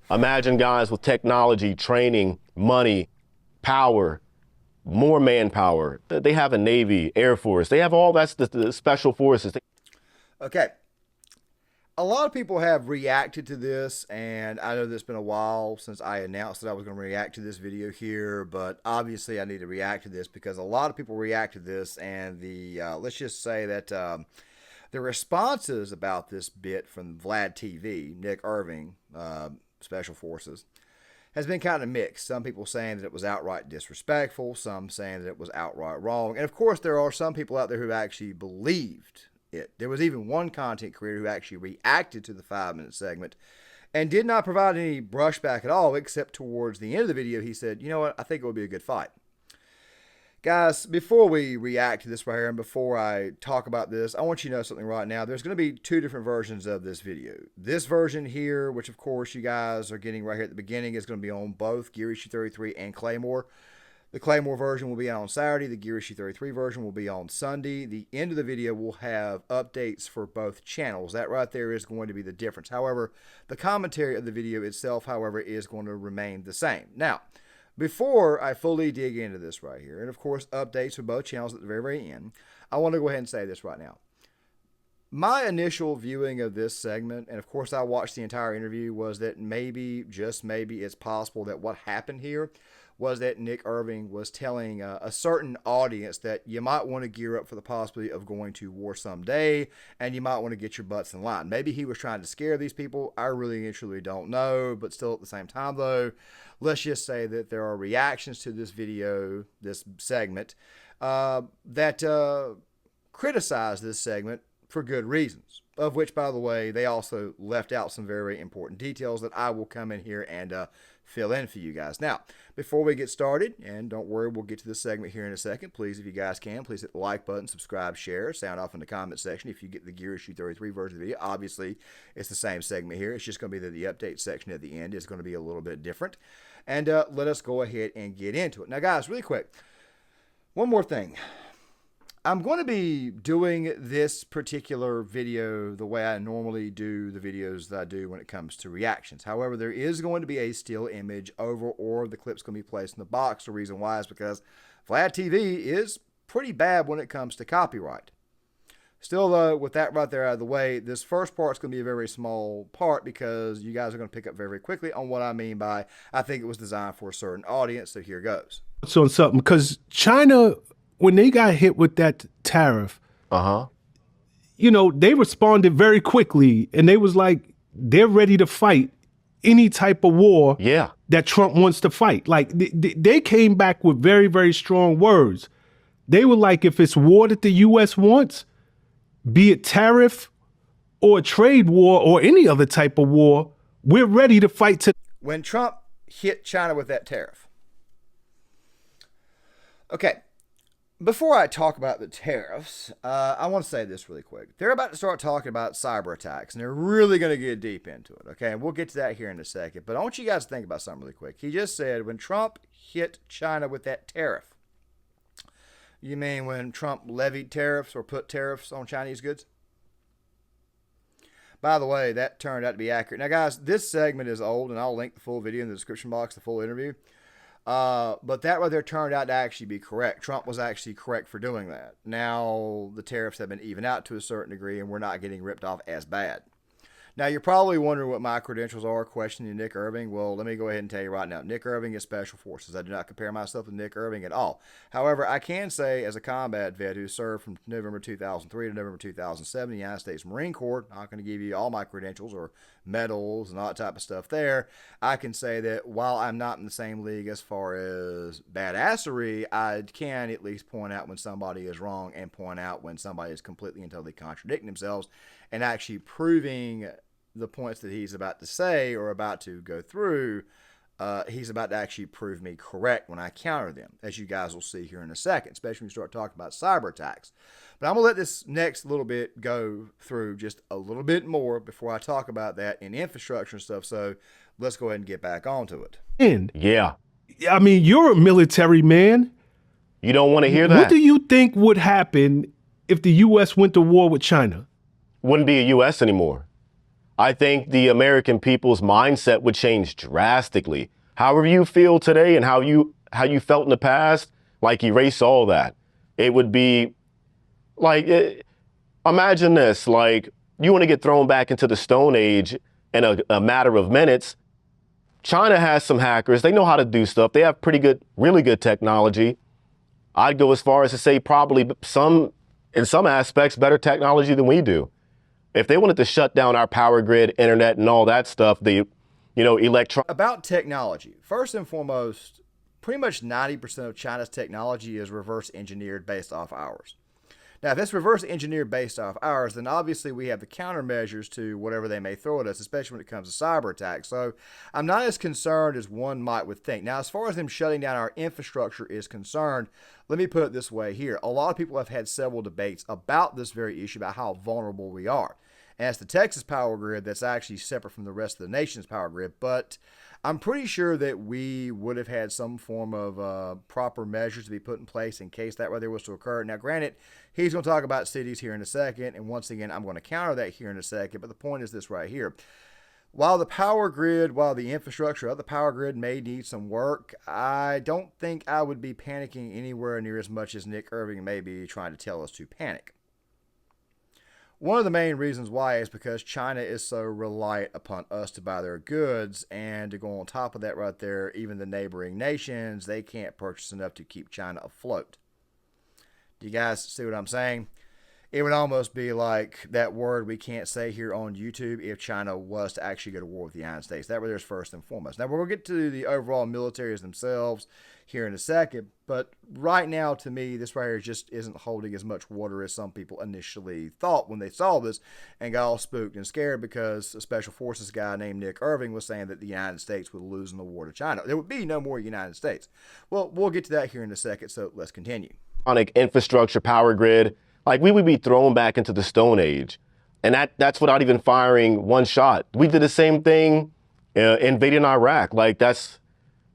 Imagine guys with technology, training, money, power, more manpower. They have a Navy, Air Force. They have all that's the special forces. Okay. A lot of people have reacted to this, and I know that it's been a while since I announced that I was going to react to this video here, but obviously I need to react to this because a lot of people react to this, and let's just say that the responses about this bit from Vlad TV, Nick Irving, Special Forces, has been kind of mixed. Some people saying that it was outright disrespectful, some saying that it was outright wrong, and of course there are some people out there who actually believed it. There was even one content creator who actually reacted to the 5-minute segment and did not provide any brushback at all, except towards the end of the video he said, you know what, I think it would be a good fight. Guys, before we react to this right here and before I talk about this, I want you to know something right now. There's going to be two different versions of this video. This version here, which of course you guys are getting right here at the beginning, is going to be on both Gear Issue 33 and Claymore. The Claymore version will be out on Saturday. The Gear Issue 33 version will be on Sunday. The end of the video will have updates for both channels. That right there is going to be the difference. However, the commentary of the video itself, however, is going to remain the same. Now, before I fully dig into this right here, and of course updates for both channels at the very, very end, I want to go ahead and say this right now. My initial viewing of this segment, and of course I watched the entire interview, was that maybe, just maybe, it's possible that what happened here was that Nick Irving was telling a certain audience that you might want to gear up for the possibility of going to war someday, and you might want to get your butts in line. Maybe he was trying to scare these people. I really and truly don't know, but still at the same time though, let's just say that there are reactions to this video, this segment, that criticize this segment for good reasons, of which, by the way, they also left out some very important details that I will come in here and fill in for you guys. Now, before we get started, and don't worry, we'll get to this segment here in a second, please, if you guys can, please hit the like button, subscribe, share, sound off in the comment section if you get the Gear Issue 33 version of the video. Obviously, it's the same segment here. It's just going to be that the update section at the end is going to be a little bit different. And let us go ahead and get into it. Now, guys, really quick, one more thing. I'm going to be doing this particular video the way I normally do the videos that I do when it comes to reactions. However, there is going to be a still image over, or the clip's going to be placed in the box. The reason why is because Vlad TV is pretty bad when it comes to copyright. Still, though, with that right there out of the way, this first part's going to be a very small part because you guys are going to pick up very, very quickly on what I mean by I think it was designed for a certain audience, so here goes. So on something, because China, when they got hit with that tariff, you know, they responded very quickly, and they was like, they're ready to fight any type of war that Trump wants to fight. Like, they came back with very, very strong words. They were like, if it's war that the U.S. wants, be it tariff or trade war or any other type of war, we're ready to fight to. When Trump hit China with that tariff. Okay. Before I talk about the tariffs, I want to say this really quick. They're about to start talking about cyber attacks, and they're really going to get deep into it, okay? And we'll get to that here in a second. But I want you guys to think about something really quick. He just said when Trump hit China with that tariff. You mean when Trump levied tariffs or put tariffs on Chinese goods? By the way, that turned out to be accurate. Now, guys, this segment is old, and I'll link the full video in the description box, the full interview. But that right there turned out to actually be correct. Trump was actually correct for doing that. Now the tariffs have been evened out to a certain degree, and we're not getting ripped off as bad. Now, you're probably wondering what my credentials are, questioning Nick Irving. Well, let me go ahead and tell you right now. Nick Irving is Special Forces. I do not compare myself with Nick Irving at all. However, I can say as a combat vet who served from November 2003 to November 2007 in the United States Marine Corps, I'm not going to give you all my credentials or medals and all that type of stuff there. I can say that while I'm not in the same league as far as badassery, I can at least point out when somebody is wrong and point out when somebody is completely and totally contradicting themselves and actually proving the points that he's about to say or about to go through, he's about to actually prove me correct when I counter them, as you guys will see here in a second, especially when you start talking about cyber attacks. But I'm going to let this next little bit go through just a little bit more before I talk about that in infrastructure and stuff. So let's go ahead and get back onto it. Yeah. I mean, you're a military man. You don't want to hear that? What do you think would happen if the U.S. went to war with China? Wouldn't be a U.S. anymore. I think the American people's mindset would change drastically. However you feel today and how you felt in the past, like erase all that. It would be like, imagine this, like you want to get thrown back into the Stone Age in a matter of minutes. China has some hackers. They know how to do stuff. They have pretty good, really good technology. I'd go as far as to say probably in some aspects, better technology than we do. If they wanted to shut down our power grid, internet, and all that stuff, About technology, first and foremost, pretty much 90% of China's technology is reverse engineered based off ours. Now, if it's reverse engineered based off ours, then obviously we have the countermeasures to whatever they may throw at us, especially when it comes to cyber attacks. So I'm not as concerned as one might would think. Now, as far as them shutting down our infrastructure is concerned, let me put it this way here. A lot of people have had several debates about this very issue, about how vulnerable we are. And it's the Texas power grid that's actually separate from the rest of the nation's power grid. But I'm pretty sure that we would have had some form of proper measures to be put in place in case that weather was to occur. Now, granted, he's going to talk about cities here in a second. And once again, I'm going to counter that here in a second. But the point is this right here. While the infrastructure of the power grid may need some work, I don't think I would be panicking anywhere near as much as Nick Irving may be trying to tell us to panic. One of the main reasons why is because China is so reliant upon us to buy their goods, and to go on top of that right there, even the neighboring nations, they can't purchase enough to keep China afloat. Do you guys see what I'm saying? It would almost be like that word we can't say here on YouTube if China was to actually go to war with the United States. That was first and foremost. Now, we're going to get to the overall militaries themselves here in a second, but right now, to me, this right here just isn't holding as much water as some people initially thought when they saw this and got all spooked and scared because a special forces guy named Nick Irving was saying that the United States would lose in the war to China. There would be no more United States. Well, we'll get to that here in a second, so let's continue. Infrastructure, power grid, like we would be thrown back into the Stone Age. And that's without even firing one shot. We did the same thing invading Iraq. Like that's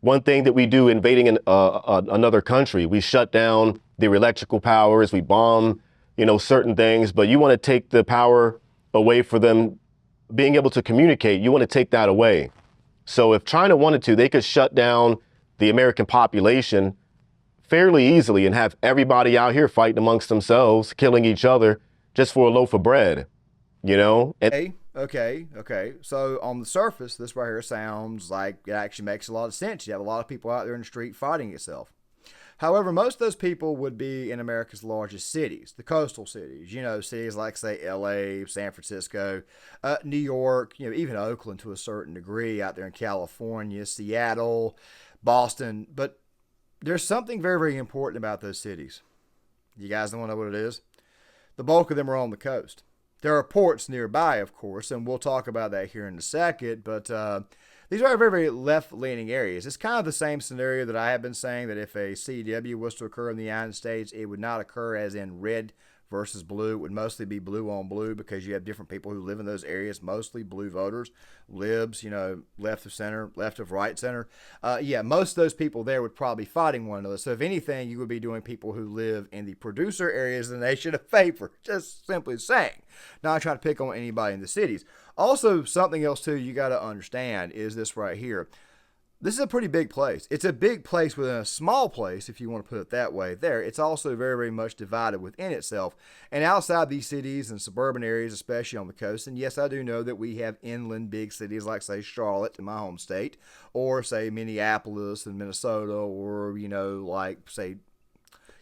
one thing that we do invading another country. We shut down their electrical powers. We bomb, certain things. But you want to take the power away for them being able to communicate. You want to take that away. So if China wanted to, they could shut down the American population fairly easily and have everybody out here fighting amongst themselves, killing each other just for a loaf of bread, Okay. So on the surface, this right here sounds like it actually makes a lot of sense. You have a lot of people out there in the street fighting itself. However, most of those people would be in America's largest cities, the coastal cities, cities like, say, LA, San Francisco, New York, even Oakland to a certain degree out there in California, Seattle, Boston. But there's something very, very important about those cities. You guys don't know what it is? The bulk of them are on the coast. There are ports nearby, of course, and we'll talk about that here in a second, but these are very, very left-leaning areas. It's kind of the same scenario that I have been saying, that if a CW was to occur in the United States, it would not occur as in red versus blue. It would mostly be blue on blue because you have different people who live in those areas, mostly blue voters, libs, left of center, left of right center. Most of those people there would probably be fighting one another. So if anything, you would be doing people who live in the producer areas of the nation a favor, just simply saying. Not trying to pick on anybody in the cities. Also, something else too you got to understand is this right here. This is a pretty big place. It's a big place within a small place, if you want to put it that way there. It's also very, very much divided within itself. And outside these cities and suburban areas, especially on the coast, and yes, I do know that we have inland big cities like, say, Charlotte in my home state, or, say, Minneapolis in Minnesota, or, like, say,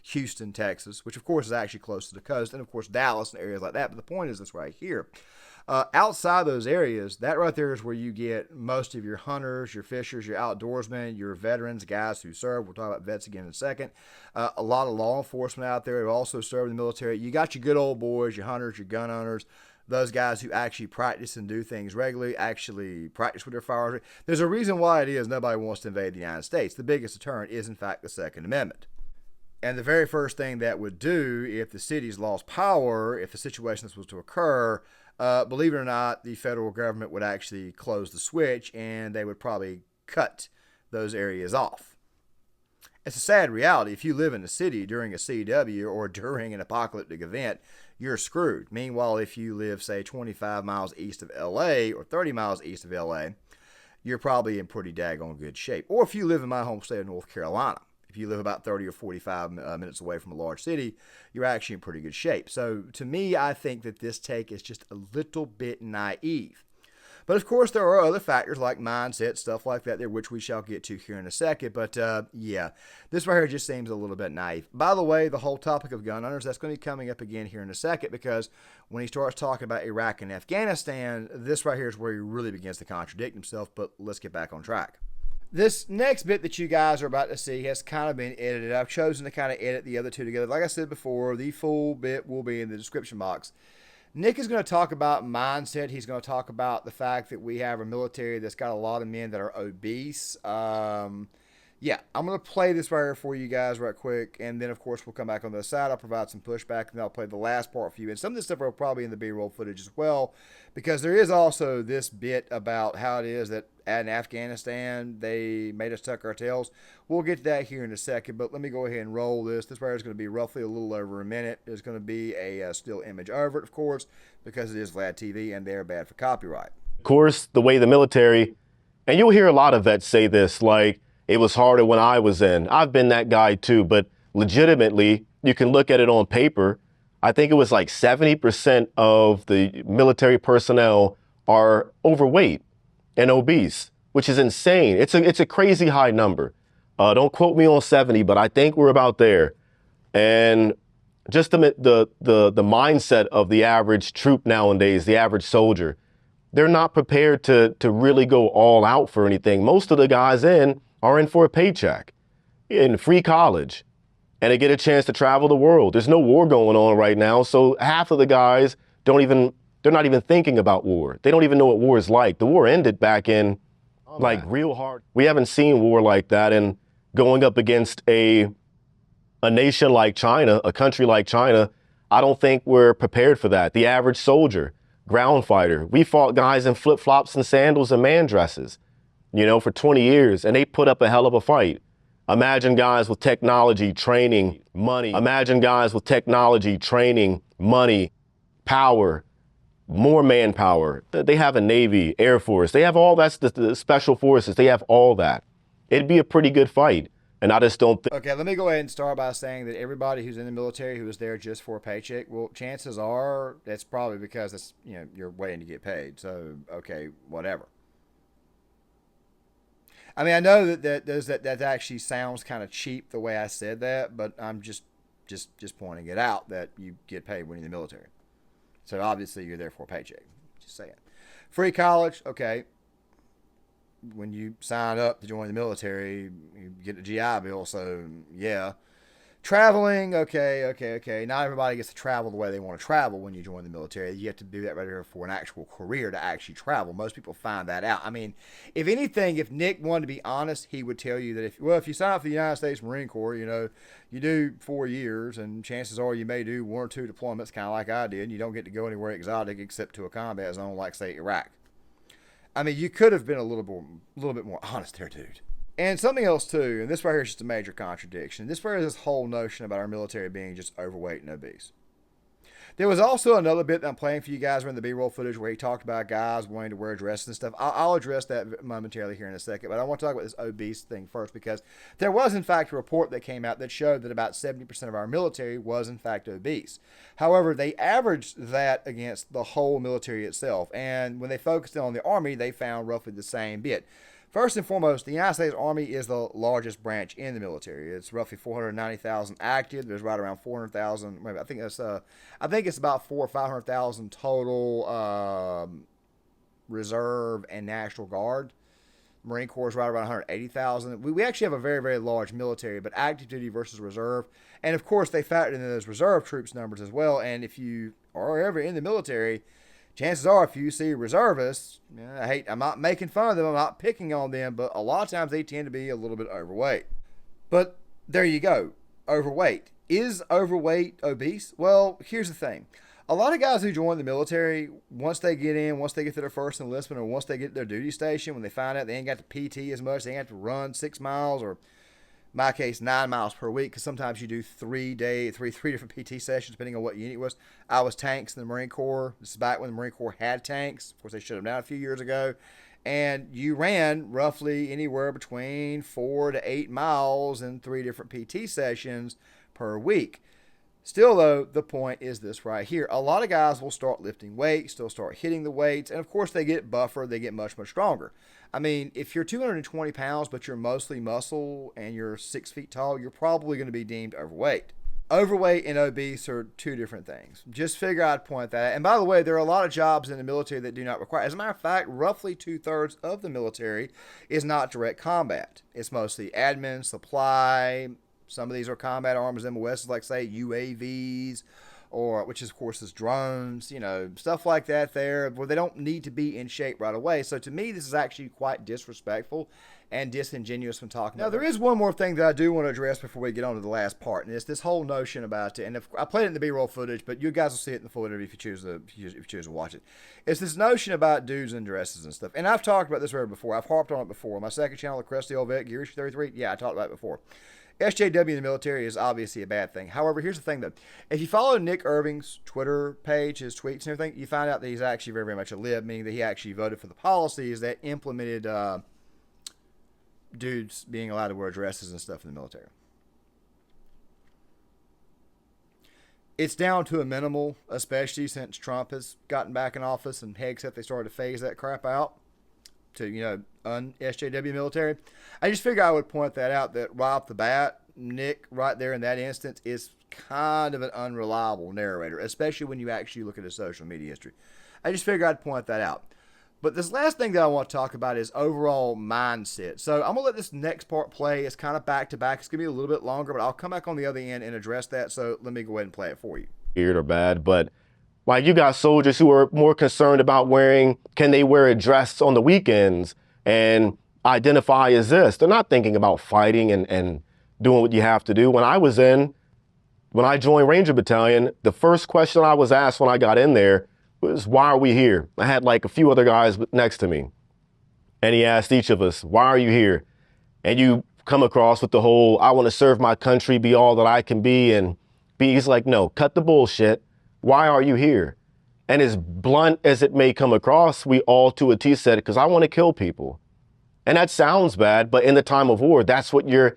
Houston, Texas, which, of course, is actually close to the coast, and, of course, Dallas and areas like that. But the point is this right here. Outside those areas, that right there is where you get most of your hunters, your fishers, your outdoorsmen, your veterans, guys who serve. We'll talk about vets again in a second. A lot of law enforcement out there who also serve in the military. You got your good old boys, your hunters, your gun owners, those guys who actually practice and do things regularly, actually practice with their firearms. There's a reason why it is nobody wants to invade the United States. The biggest deterrent is, in fact, the Second Amendment. And the very first thing that would do if the cities lost power, if the situation was to occur, believe it or not, the federal government would actually close the switch and they would probably cut those areas off. It's a sad reality. If you live in a city during a CW or during an apocalyptic event, you're screwed. Meanwhile, if you live, say, 25 miles east of LA or 30 miles east of LA, you're probably in pretty daggone good shape. Or if you live in my home state of North Carolina, if you live about 30 or 45 minutes away from a large city, you're actually in pretty good shape. So to me, I think that this take is just a little bit naive. But of course, there are other factors like mindset, stuff like that there, which we shall get to here in a second. But yeah, this right here just seems a little bit naive. By the way, the whole topic of gun owners, that's going to be coming up again here in a second, because when he starts talking about Iraq and Afghanistan, this right here is where he really begins to contradict himself. But let's get back on track. This next bit that you guys are about to see has kind of been edited. I've chosen to kind of edit the other two together. Like I said before, the full bit will be in the description box. Nick is going to talk about mindset. He's going to talk about the fact that we have a military that's got a lot of men that are obese. Yeah, I'm going to play this right here for you guys right quick. And then, of course, we'll come back on the other side. I'll provide some pushback, and then I'll play the last part for you. And some of this stuff will probably in the B-roll footage as well, because there is also this bit about how it is that in Afghanistan, they made us tuck our tails. We'll get to that here in a second, but let me go ahead and roll this. This right here is going to be roughly a little over a minute. There's going to be a still image over it, of course, because it is Vlad TV, and they're bad for copyright. Of course, the way the military, and you'll hear a lot of vets say this, like, it was harder when I was in. I've been that guy too, but legitimately, you can look at it on paper. I think it was like 70% of the military personnel are overweight and obese, which is insane. It's a crazy high number. Don't quote me on 70, but I think we're about there. And just the mindset of the average troop nowadays, the average soldier, they're not prepared to really go all out for anything. Most of the guys are in for a paycheck, in free college, and they get a chance to travel the world. There's no war going on right now, so half of the guys they're not even thinking about war. They don't even know what war is like. The war ended back in real hard. We haven't seen war like that, and going up against a nation like China, a country like China, I don't think we're prepared for that. The average soldier, ground fighter, we fought guys in flip-flops and sandals and man dresses, for 20 years, and they put up a hell of a fight. Imagine guys with technology, training, money. Imagine guys with technology, training, money, power, more manpower. They have a Navy, Air Force. They have all that, the special forces. They have all that. It'd be a pretty good fight. And I just don't think. Okay, let me go ahead and start by saying that everybody who's in the military who is there just for a paycheck, well, chances are that's probably because it's, you're waiting to get paid. So, okay, whatever. I mean, I know that actually sounds kind of cheap the way I said that, but I'm just pointing it out that you get paid when you're in the military. So obviously you're there for a paycheck. Just saying. Free college, okay. When you sign up to join the military, you get a GI Bill, so yeah. Traveling, okay. Not everybody gets to travel the way they want to travel when you join the military. You have to do that right here for an actual career to actually travel. Most people find that out. I mean, if anything, if Nick wanted to be honest, he would tell you that if you sign up for the United States Marine Corps, you do 4 years, and chances are you may do 1 or 2 deployments, kind of like I did. And you don't get to go anywhere exotic except to a combat zone like, say, Iraq. I mean, you could have been a little bit more honest there, dude. And something else, too, and this right here is just a major contradiction. This right here is this whole notion about our military being just overweight and obese. There was also another bit that I'm playing for you guys in the B-roll footage where he talked about guys wanting to wear dresses and stuff. I'll address that momentarily here in a second, but I want to talk about this obese thing first, because there was, in fact, a report that came out that showed that about 70% of our military was, in fact, obese. However, they averaged that against the whole military itself, and when they focused on the Army, they found roughly the same bit. First and foremost, the United States Army is the largest branch in the military. It's roughly 490,000 active. There's right around 400,000. I think it's about 400,000 or 500,000 total reserve and National Guard. Marine Corps is right around 180,000. We actually have a very, very large military, but active duty versus reserve. And of course, they factored in those reserve troops numbers as well. And if you are ever in the military, chances are, if you see reservists, I'm not making fun of them, I'm not picking on them, but a lot of times they tend to be a little bit overweight. But there you go, overweight. Is overweight obese? Well, here's the thing. A lot of guys who join the military, once they get to their first enlistment, or once they get to their duty station, when they find out they ain't got to PT as much, they ain't got to run 6 miles or my case, 9 miles per week, because sometimes you do three different PT sessions depending on what unit it was. I was tanks in the Marine Corps. This is back when the Marine Corps had tanks. Of course, they shut them down a few years ago. And you ran roughly anywhere between 4 to 8 miles in 3 different PT sessions per week. Still, though, the point is this right here. A lot of guys will start lifting weights, they'll start hitting the weights, and of course they get buffer, they get much, much stronger. I mean, if you're 220 pounds, but you're mostly muscle and you're 6 feet tall, you're probably going to be deemed overweight. Overweight and obese are two different things. Just figure I'd point that out. And by the way, there are a lot of jobs in the military that do not require. As a matter of fact, roughly 2/3 of the military is not direct combat. It's mostly admin, supply. Some of these are combat arms, MOSs, like say UAVs, or which is, of course, is drones, stuff like that there, where they don't need to be in shape right away. So to me, this is actually quite disrespectful and disingenuous when talking about. Now, there is one more thing that I do want to address before we get on to the last part, and it's this whole notion about it. And if I played it in the B-roll footage, but you guys will see it in the full interview if you choose to watch it. It's this notion about dudes and dresses and stuff. And I've talked about this before. I've harped on it before. My second channel, the Crusty Old Vet, Gear Issue 33. Yeah, I talked about it before. SJW in the military is obviously a bad thing. However, here's the thing, though. If you follow Nick Irving's Twitter page, his tweets and everything, you find out that he's actually very, very much a lib, meaning that he actually voted for the policies that implemented dudes being allowed to wear dresses and stuff in the military. It's down to a minimal, especially since Trump has gotten back in office and heck, except they started to phase that crap out to, un-SJW military. I just figured I would point that out, that right off the bat, Nick, right there in that instance, is kind of an unreliable narrator, especially when you actually look at his social media history. I just figured I'd point that out. But this last thing that I want to talk about is overall mindset. So I'm going to let this next part play. It's kind of back to back. It's going to be a little bit longer, but I'll come back on the other end and address that. So let me go ahead and play it for you. Weird or bad, but like you got soldiers who are more concerned about can they wear a dress on the weekends and identify as this. They're not thinking about fighting and doing what you have to do. When I joined Ranger Battalion, the first question I was asked when I got in there was, why are we here? I had like a few other guys next to me. And he asked each of us, why are you here? And you come across with the whole, I want to serve my country, be all that I can be. And he's like, no, cut the bullshit. Why are you here? And as blunt as it may come across, we all to a T said, because I want to kill people. And that sounds bad, but in the time of war, that's what you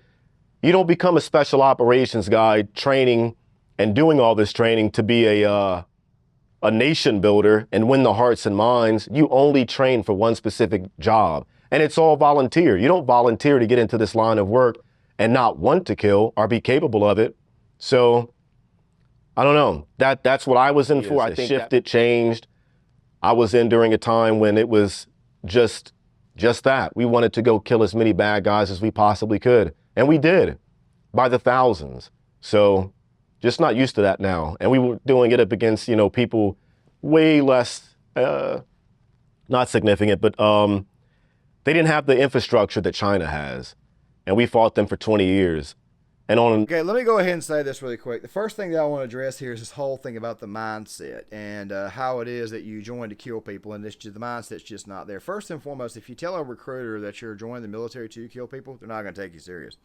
don't become a special operations guy training and doing all this training to be a nation builder and win the hearts and minds. You only train for one specific job, and it's all volunteer. You don't volunteer to get into this line of work and not want to kill or be capable of it. So I don't know. That's what I was in for. I think shifted, changed. I was in during a time when it was just that. We wanted to go kill as many bad guys as we possibly could, and we did by the thousands. So just not used to that now. And we were doing it up against, people way less, not significant, but they didn't have the infrastructure that China has. And we fought them for 20 years. Okay, let me go ahead and say this really quick. The first thing that I want to address here is this whole thing about the mindset and how it is that you join to kill people, and the mindset's just not there. First and foremost, if you tell a recruiter that you're joining the military to kill people, they're not going to take you serious.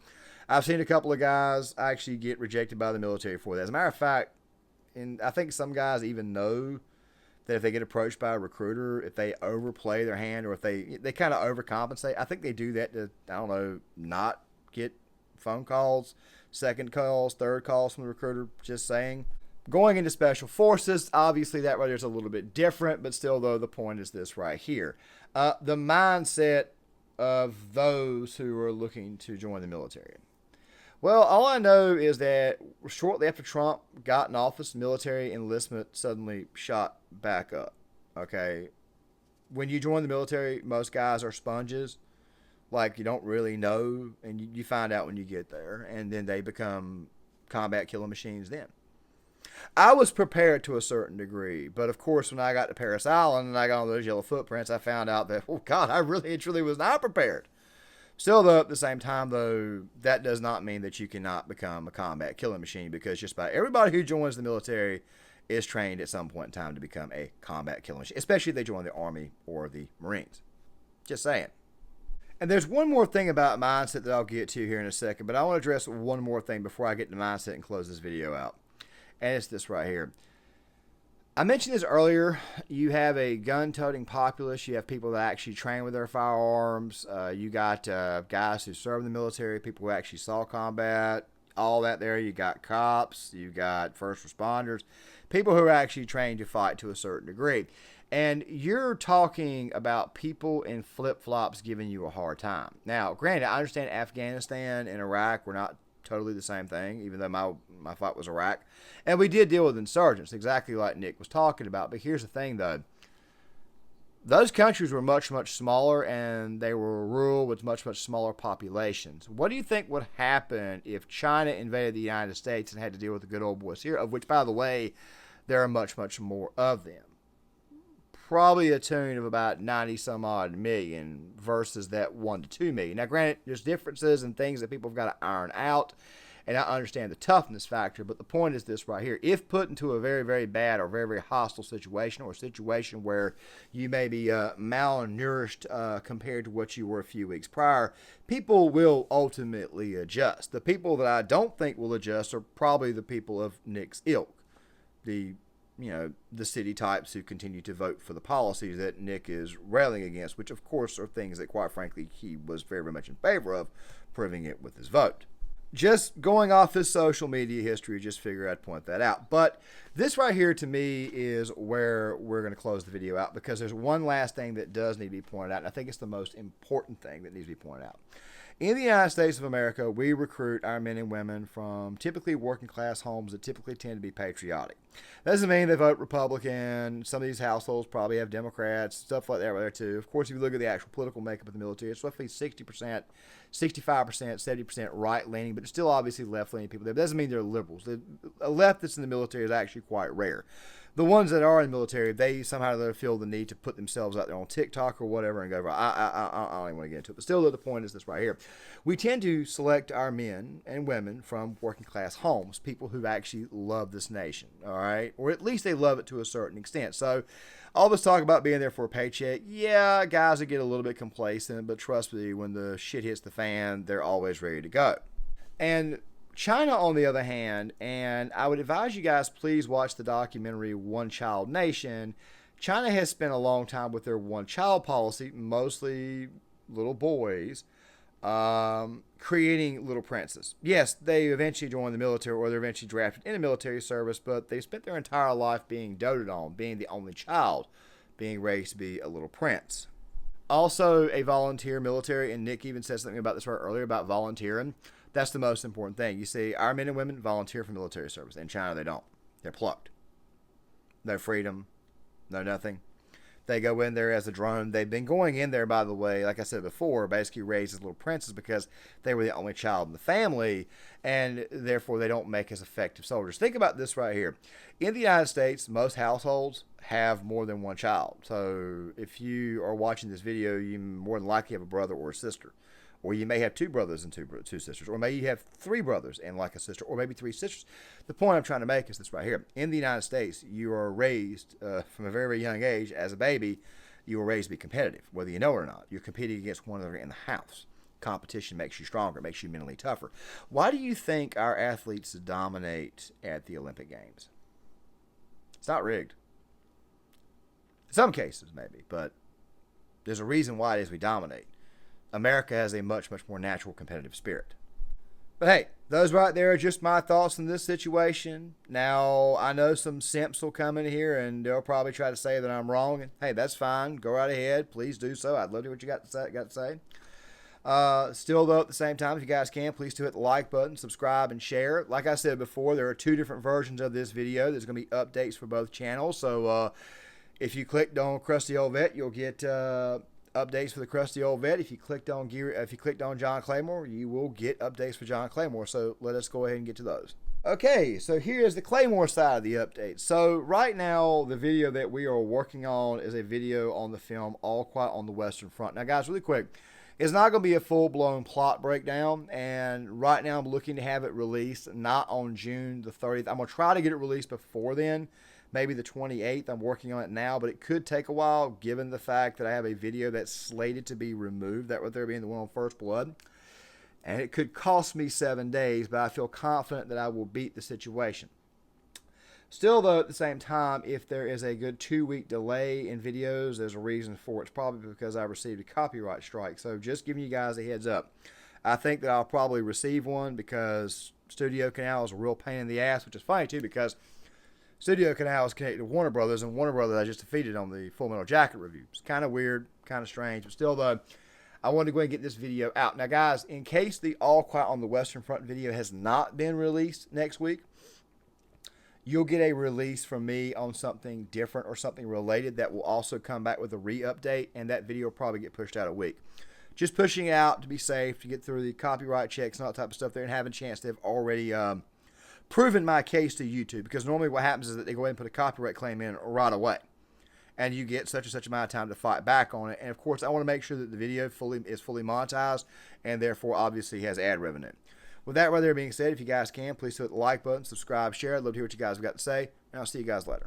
I've seen a couple of guys actually get rejected by the military for that. As a matter of fact, and I think some guys even know that if they get approached by a recruiter, if they overplay their hand or if they kind of overcompensate, I think they do that to, not get phone calls, second calls, third calls from the recruiter, just saying. Going into special forces, obviously that right there is a little bit different, but still, though, the point is this right here. The mindset of those who are looking to join the military. Well, all I know is that shortly after Trump got in office, military enlistment suddenly shot back up, okay? When you join the military, most guys are sponges. Like, you don't really know, and you find out when you get there, and then they become combat killing machines then. I was prepared to a certain degree, but of course, when I got to Paris Island and I got on those yellow footprints, I found out that, oh God, I really and truly was not prepared. Still, though, at the same time, though, that does not mean that you cannot become a combat killing machine, because just about everybody who joins the military is trained at some point in time to become a combat killing machine, especially if they join the Army or the Marines. Just saying. And there's one more thing about mindset that I'll get to here in a second, but I want to address one more thing before I get to mindset and close this video out. And it's this right here. I mentioned this earlier. You have a gun-toting populace. You have people that actually train with their firearms. You got guys who serve in the military, people who actually saw combat, all that there. You got cops. You got first responders, people who are actually trained to fight to a certain degree. And you're talking about people in flip-flops giving you a hard time. Now, granted, I understand Afghanistan and Iraq were not totally the same thing, even though my fight was Iraq. And we did deal with insurgents, exactly like Nick was talking about. But here's the thing, though. Those countries were much, much smaller, and they were rural with much, much smaller populations. What do you think would happen if China invaded the United States and had to deal with the good old boys here, of which, by the way, there are much, much more of them? Probably a tune of about 90 some odd million versus that 1 to 2 million. Now, granted, there's differences and things that people have got to iron out, and I understand the toughness factor, but the point is this right here. If put into a very, very bad or very, very hostile situation, or a situation where you may be malnourished compared to what you were a few weeks prior, people will ultimately adjust. The people that I don't think will adjust are probably the people of Nick's ilk, the city types who continue to vote for the policies that Nick is railing against, which of course are things that quite frankly he was very, very much in favor of, proving it with his vote. Just going off his social media history, just figure I'd point that out. But this right here to me is where we're going to close the video out, because there's one last thing that does need to be pointed out, and I think it's the most important thing that needs to be pointed out. In the United States of America, we recruit our men and women from typically working class homes that typically tend to be patriotic. That doesn't mean they vote Republican. Some of these households probably have Democrats, stuff like that right there too. Of course, if you look at the actual political makeup of the military, it's roughly 60%, 65%, 70% right-leaning, but it's still obviously left-leaning people there. That doesn't mean they're liberals. A left that's in the military is actually quite rare. The ones that are in the military, they somehow feel the need to put themselves out there on TikTok or whatever and go, I don't even want to get into it. But still, the point is this right here. We tend to select our men and women from working class homes, people who actually love this nation, all right? Or at least they love it to a certain extent. So all this talk about being there for a paycheck, yeah, guys that get a little bit complacent, but trust me, when the shit hits the fan, they're always ready to go. And China, on the other hand, and I would advise you guys please watch the documentary One Child Nation. China has spent a long time with their one-child policy, mostly little boys, creating little princes. Yes, they eventually join the military, or they're eventually drafted into military service, but they spent their entire life being doted on, being the only child, being raised to be a little prince. Also a volunteer military, and Nick even said something about this right earlier about volunteering. That's the most important thing. You see, our men and women volunteer for military service. In China, they don't. They're plucked. No freedom. No nothing. They go in there as a drone. They've been going in there, by the way, like I said before, basically raised as little princes because they were the only child in the family, and therefore they don't make as effective soldiers. Think about this right here. In the United States, most households have more than one child. So if you are watching this video, you more than likely have a brother or a sister. Or you may have two brothers and two sisters. Or maybe you have three brothers and like a sister. Or maybe three sisters. The point I'm trying to make is this right here. In the United States, you are raised from a very, very young age as a baby. You are raised to be competitive, whether you know it or not. You're competing against one another in the house. Competition makes you stronger, makes you mentally tougher. Why do you think our athletes dominate at the Olympic Games? It's not rigged. In some cases, maybe. But there's a reason why it is we dominate. America has a much, much more natural competitive spirit. But hey, those right there are just my thoughts on this situation. Now, I know some simps will come in here and they'll probably try to say that I'm wrong. And hey, that's fine. Go right ahead. Please do so. I'd love to hear what you got to say. Still, though, at the same time, if you guys can, please do hit the like button, subscribe, and share. Like I said before, there are two different versions of this video. There's going to be updates for both channels. So if you clicked on Crusty Old Vet, you'll get updates for the Crusty Old Vet. If you clicked on John Claymore, you will get updates for John Claymore. So let us go ahead and get to those. Okay, so here's the Claymore side of the update. So right now, the video that we are working on is a video on the film All Quiet on the Western Front. Now, guys, really quick, it's not going to be a full-blown plot breakdown, and right now I'm looking to have it released not on June the 30th. I'm going to try to get it released before then, maybe the 28th. I'm working on it now, but it could take a while given the fact that I have a video that's slated to be removed, that with there being the one on First Blood. And it could cost me 7 days, but I feel confident that I will beat the situation. Still, though, at the same time, if there is a good 2-week delay in videos, there's a reason for it. It's probably because I received a copyright strike. So just giving you guys a heads up. I think that I'll probably receive one because Studio Canal is a real pain in the ass, which is funny, too, because Studio Canal is connected to Warner Brothers, and Warner Brothers I just defeated on the Full Metal Jacket review. It's kind of weird, kind of strange, but still, though, I wanted to go ahead and get this video out. Now, guys, in case the All Quiet on the Western Front video has not been released next week, you'll get a release from me on something different or something related that will also come back with a re-update, and that video will probably get pushed out a week. Just pushing it out to be safe, to get through the copyright checks and all that type of stuff there, and having a chance to have already proven my case to YouTube. Because normally what happens is that they go ahead and put a copyright claim in right away, and you get such and such amount of time to fight back on it. And of course, I want to make sure that the video is fully monetized, and therefore obviously has ad revenue. With that right there being said, if you guys can, please hit the like button, subscribe, share. I'd love to hear what you guys have got to say, and I'll see you guys later.